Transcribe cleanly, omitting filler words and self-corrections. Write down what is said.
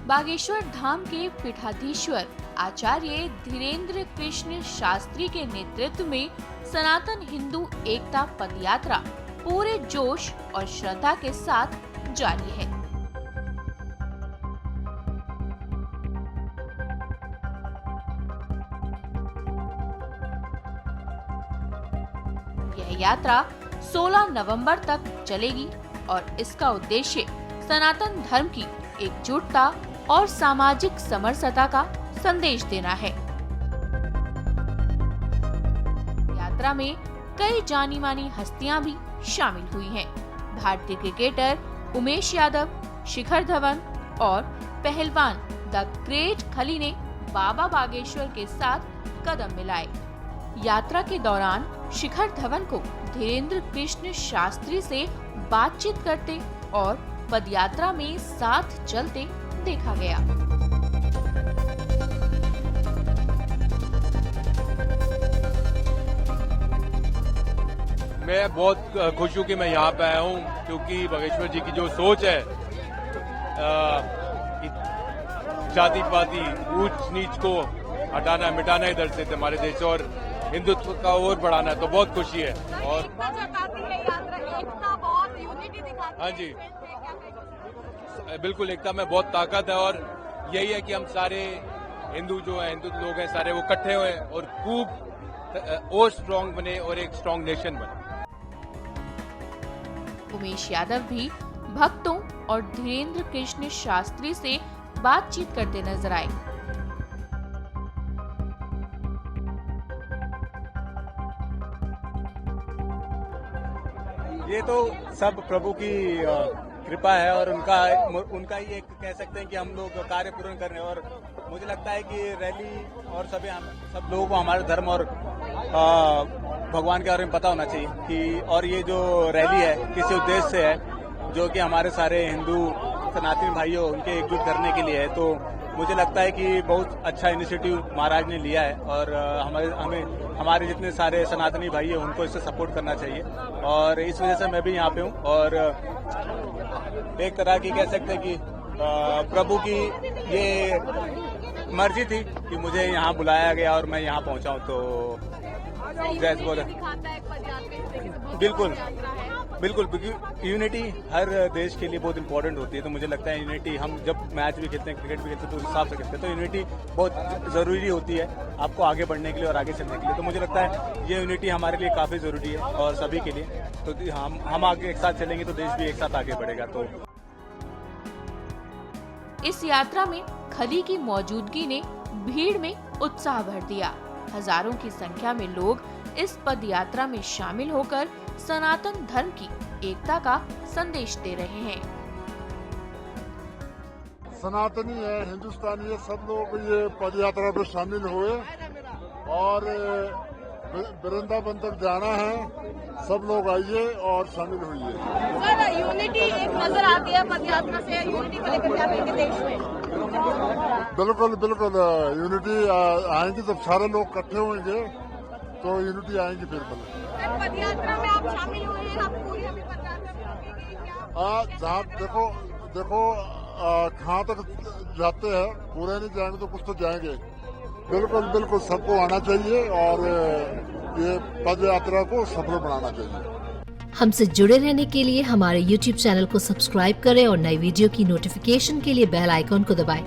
बागेश्वर धाम के पीठाधीश्वर आचार्य धीरेन्द्र कृष्ण शास्त्री के नेतृत्व में सनातन हिंदू एकता पदयात्रा पूरे जोश और श्रद्धा के साथ जारी है। यह यात्रा 16 नवंबर तक चलेगी और इसका उद्देश्य सनातन धर्म की एकजुटता और सामाजिक समरसता का संदेश देना है। यात्रा में कई जानी मानी हस्तियां भी शामिल हुई हैं। भारतीय क्रिकेटर उमेश यादव, शिखर धवन और पहलवान द ग्रेट खली ने बाबा बागेश्वर के साथ कदम मिलाए। यात्रा के दौरान शिखर धवन को धीरेन्द्र कृष्ण शास्त्री से बातचीत करते और पदयात्रा में साथ चलते देखा गया। मैं बहुत खुश हूँ कि मैं यहाँ पे आया हूँ, क्योंकि बागेश्वर जी की जो सोच है जाति पाति ऊंच नीच को हटाना मिटाना इधर से हमारे देश से और हिंदुत्व का और बढ़ाना है, तो बहुत खुशी है। और हाँ जी, बिल्कुल एकता में बहुत ताकत है और यही है कि हम सारे हिंदू जो हैं, हिंदू लोग हैं सारे, वो इकट्ठे हुए और खूब और स्ट्रांग बने और एक स्ट्रांग नेशन बने। उमेश यादव भी भक्तों और धीरेन्द्र कृष्ण शास्त्री से बातचीत करते नजर आए। ये तो सब प्रभु की कृपा है और उनका ही एक कह सकते हैं कि हम लोग कार्य पूर्ण कर रहे हैं। और मुझे लगता है कि रैली और सब लोगों को हमारे धर्म और भगवान के बारे में पता होना चाहिए कि और ये जो रैली है किसी उद्देश्य से है, जो कि हमारे सारे हिंदू सनातनी भाइयों उनके एकजुट करने के लिए है। तो मुझे लगता है कि बहुत अच्छा इनिशिएटिव महाराज ने लिया है और हमारे जितने सारे सनातनी भाई हैं उनको इससे सपोर्ट करना चाहिए और इस वजह से मैं भी यहाँ पे हूँ। और एक तरह की कह सकते हैं कि प्रभु की ये मर्जी थी कि मुझे यहाँ बुलाया गया और मैं यहाँ पहुँचा हूँ। तो जैसे बोले बिल्कुल क्योंकि यूनिटी हर देश के लिए बहुत इंपॉर्टेंट होती है। तो मुझे लगता है यूनिटी, हम जब मैच भी खेलते हैं, क्रिकेट भी खेलते हैं, तो उस हिसाब से खेलते हैं, तो यूनिटी बहुत जरूरी होती है आपको आगे बढ़ने के लिए और आगे चलने के लिए। तो मुझे लगता है ये यूनिटी हमारे लिए काफी जरूरी है और सभी के लिए। तो हम आगे एक साथ चलेंगे तो देश भी एक साथ आगे बढ़ेगा। तो इस यात्रा में खली की मौजूदगी ने भीड़ में उत्साह भर दिया। हजारों की संख्या में लोग इस पद यात्रा में शामिल होकर सनातन धर्म की एकता का संदेश दे रहे हैं। सनातनी है, हिंदुस्तानी है, सब लोग ये पद यात्रा में शामिल हुए और वृंदावन तक जाना है। सब लोग आइए और शामिल हुई। सर, यूनिटी एक नजर आती है पद यात्रा से, यूनिटी को लेकर क्या कहेंगे देश में? बिल्कुल यूनिटी आएंगी जब सारे लोग इकट्ठे होंगे तो यूनिटी आएंगी फिर। पद यात्रा में आप शामिल हुए हैं, आप पूरी अभी पद यात्रा जहाँ देखो कहाँ तक जाते हैं, पूरे नहीं जाएंगे तो कुछ तो जाएंगे। बिल्कुल सबको आना चाहिए और ये पद यात्रा को सफल बनाना चाहिए। हमसे जुड़े रहने के लिए हमारे YouTube चैनल को सब्सक्राइब करें और नई वीडियो की नोटिफिकेशन के लिए बेल आइकॉन को दबाएं।